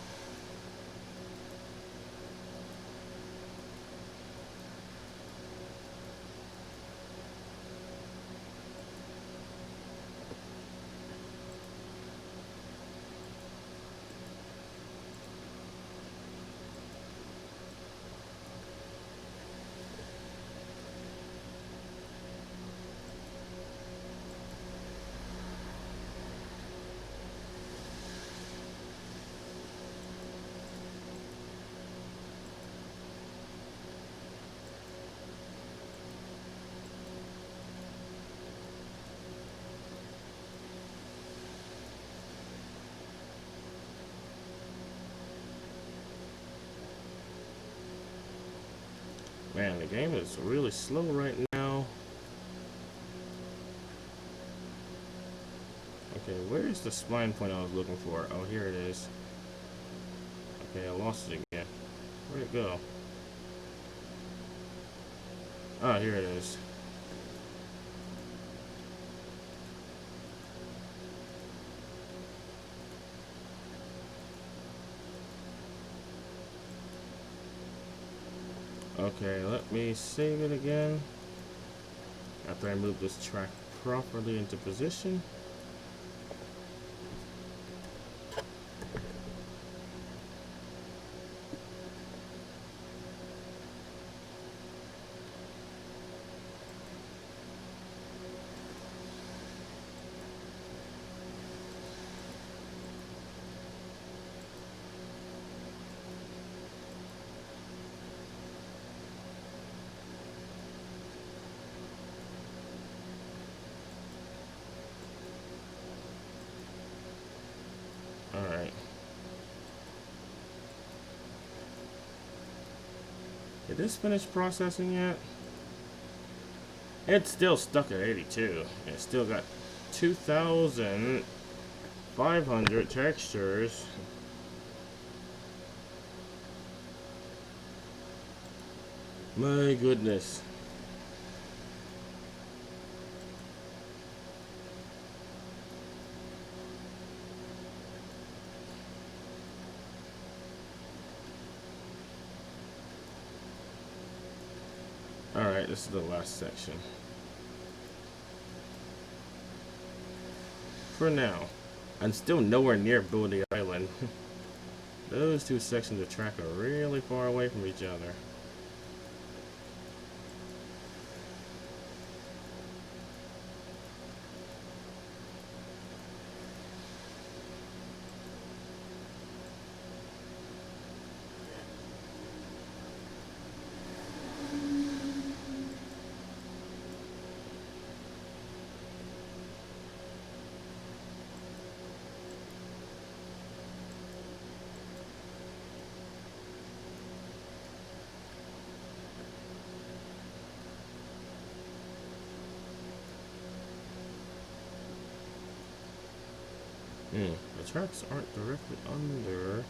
Speaker 1: Man, the game is really slow right now. Okay, where's the spline point I was looking for? Oh, here it is. Okay, I lost it again. Where'd it go? Oh, here it is. Okay, let me save it again. After I move this track properly into position. Alright. Did this finish processing yet? It's still stuck at 82. It's still got 2,500 textures. My goodness. Alright, this is the last section. For now. I'm still nowhere near Bodie Island. Those two sections of track are really far away from each other. The tracks aren't directly under.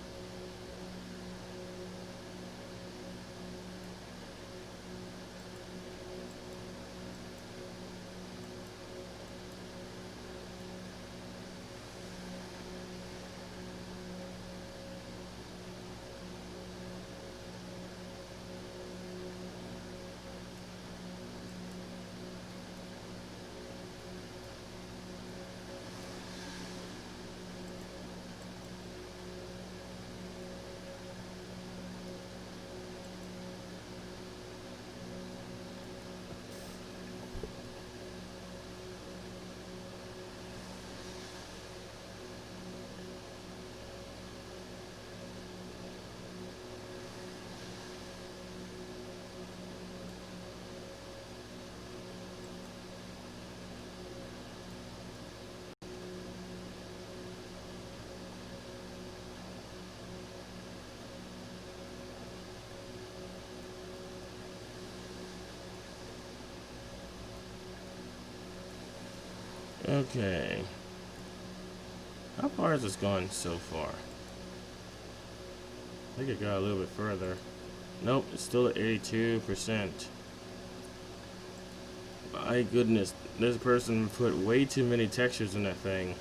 Speaker 1: Okay. How far has this gone so far? I think it got a little bit further. Nope, it's still at 82%. My goodness, this person put way too many textures in that thing.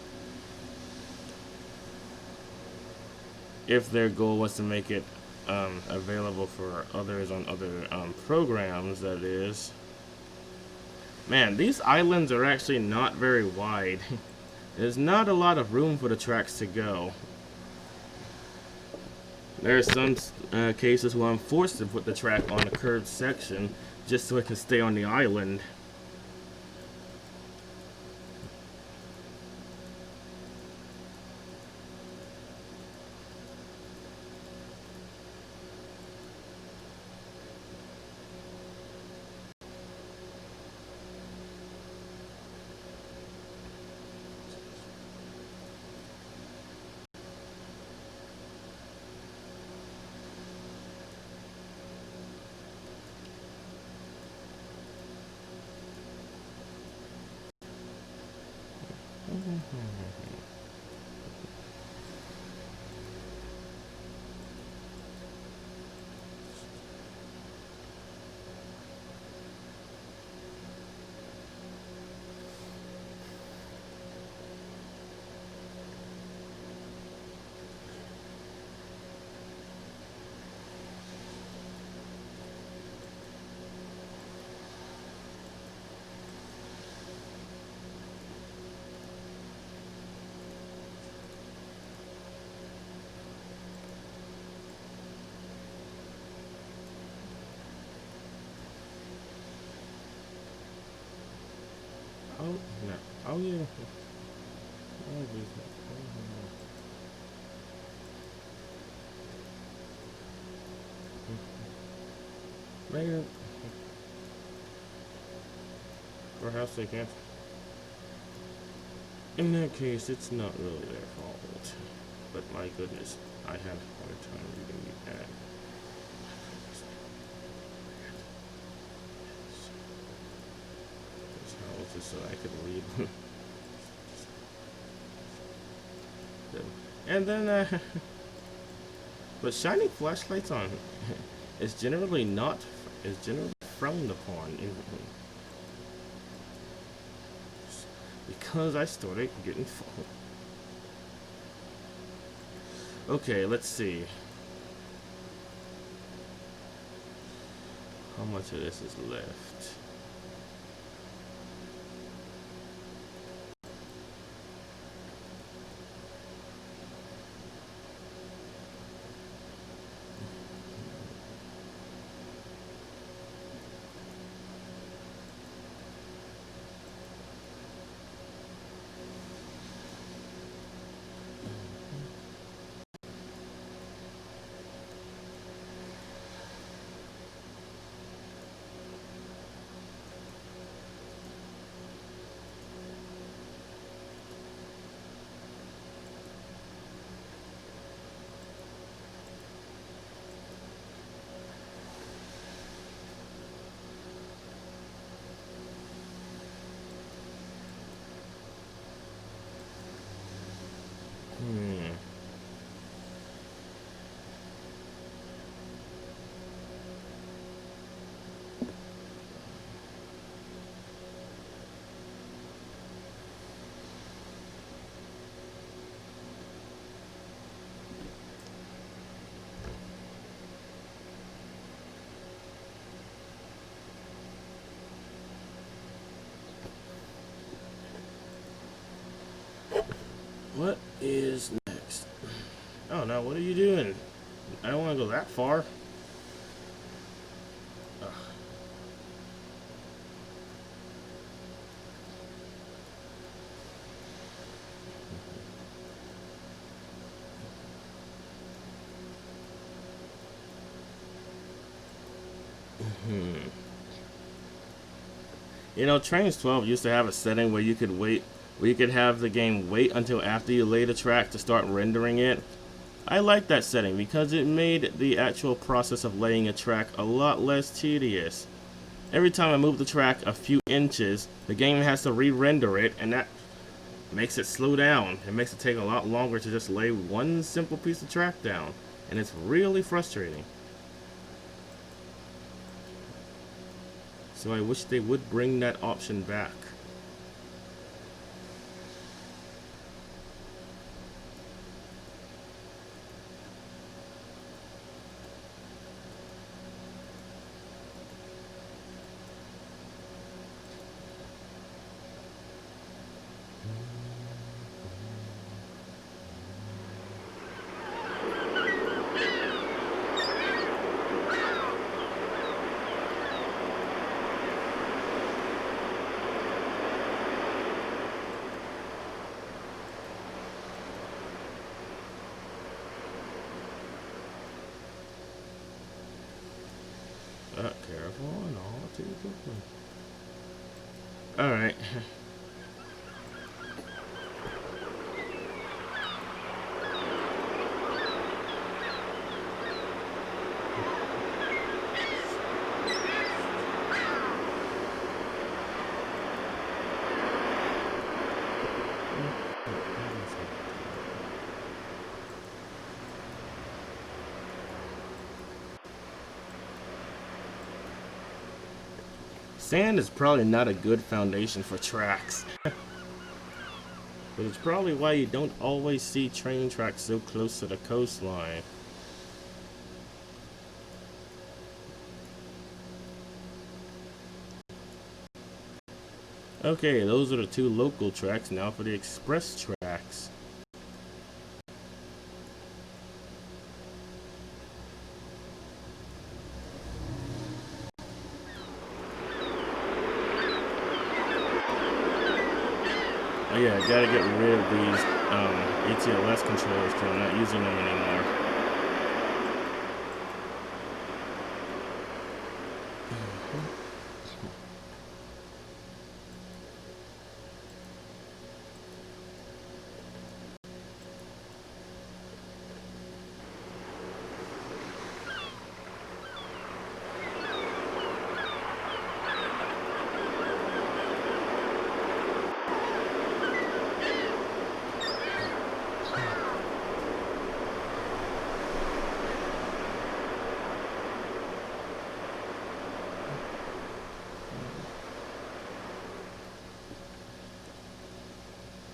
Speaker 1: If their goal was to make it available for others on other programs, that is. Man, these islands are actually not very wide. There's not a lot of room for the tracks to go. There are some cases where I'm forced to put the track on a curved section just so it can stay on the island. Oh, no. Oh, yeah. Oh, maybe. Perhaps they can't. In that case, it's not really their fault. But my goodness, I had a hard time reading the ad. How was this so I could read? And then, but shining flashlights on is generally not is generally frowned upon because I started getting full. Okay, let's see. How much of this is left? What is next? Oh no, what are you doing? I don't want to go that far. You know, Trainz 12 used to have a setting where you could wait, where you could have the game wait until after you lay the track to start rendering it. I like that setting because it made the actual process of laying a track a lot less tedious. Every time I move the track a few inches, the game has to re-render it, and that makes it slow down. It makes it take a lot longer to just lay one simple piece of track down, and it's really frustrating. So I wish they would bring that option back. Careful, not too quickly. Alright. Sand is probably not a good foundation for tracks. But it's probably why you don't always see train tracks so close to the coastline. Okay, those are the two local tracks. Now for the express tracks. Oh yeah, I gotta get rid of these ATLS controllers because I'm not using them anymore.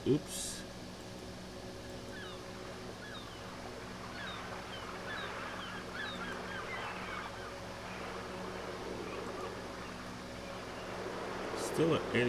Speaker 1: Oops. Still at 84%.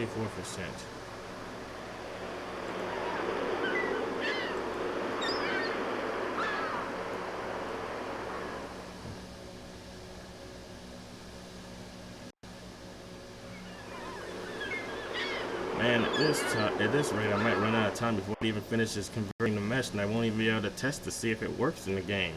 Speaker 1: Man, at this rate, I might run out of time before it even finishes converting the mesh, and I won't even be able to test to see if it works in the game.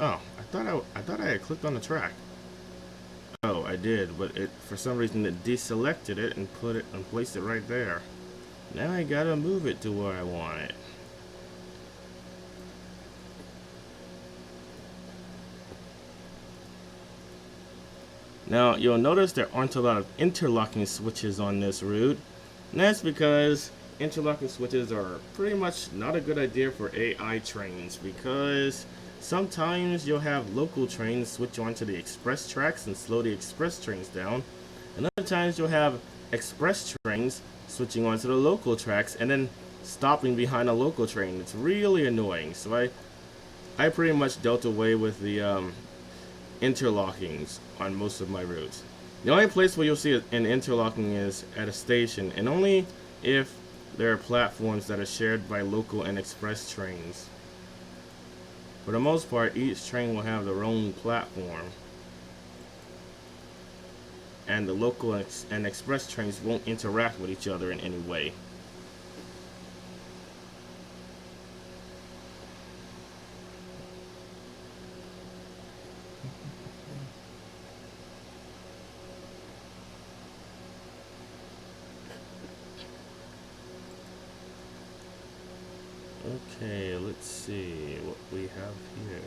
Speaker 1: Oh, I thought I had clicked on the track. Oh, I did, but it for some reason it deselected it and put it and placed it right there. Now I gotta move it to where I want it. Now you'll notice there aren't a lot of interlocking switches on this route, and that's because interlocking switches are pretty much not a good idea for AI trains, because sometimes you'll have local trains switch onto the express tracks and slow the express trains down, and other times you'll have express trains switching onto the local tracks and then stopping behind a local train. It's really annoying, so I pretty much dealt away with the interlockings on most of my routes. The only place where you'll see an interlocking is at a station, and only if there are platforms that are shared by local and express trains. For the most part, each train will have their own platform, and the local and express trains won't interact with each other in any way. Okay, let's see what we have here.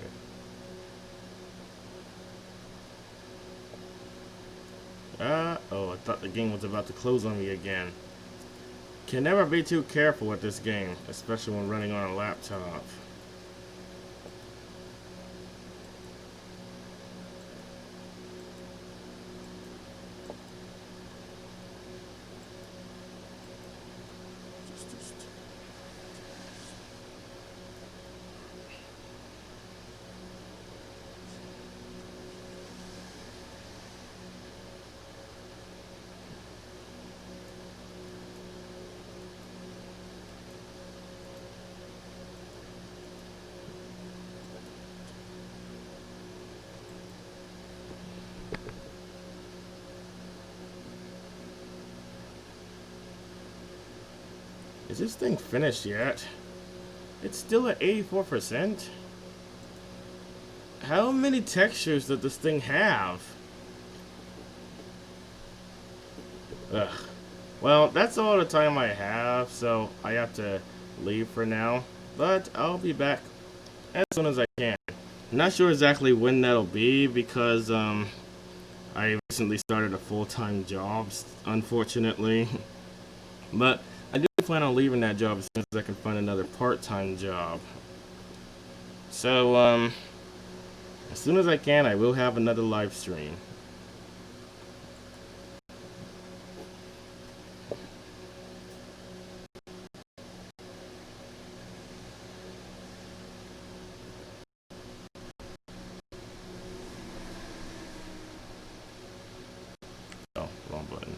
Speaker 1: Oh, I thought the game was about to close on me again. Can never be too careful with this game, especially when running on a laptop. Is this thing finished yet? It's still at 84%? How many textures does this thing have? Ugh. Well, that's all the time I have, so I have to leave for now. But I'll be back as soon as I can. I'm not sure exactly when that'll be because I recently started a full-time job, unfortunately. But I do plan on leaving that job as soon as I can find another part-time job. So, as soon as I can, I will have another live stream. Oh, wrong button.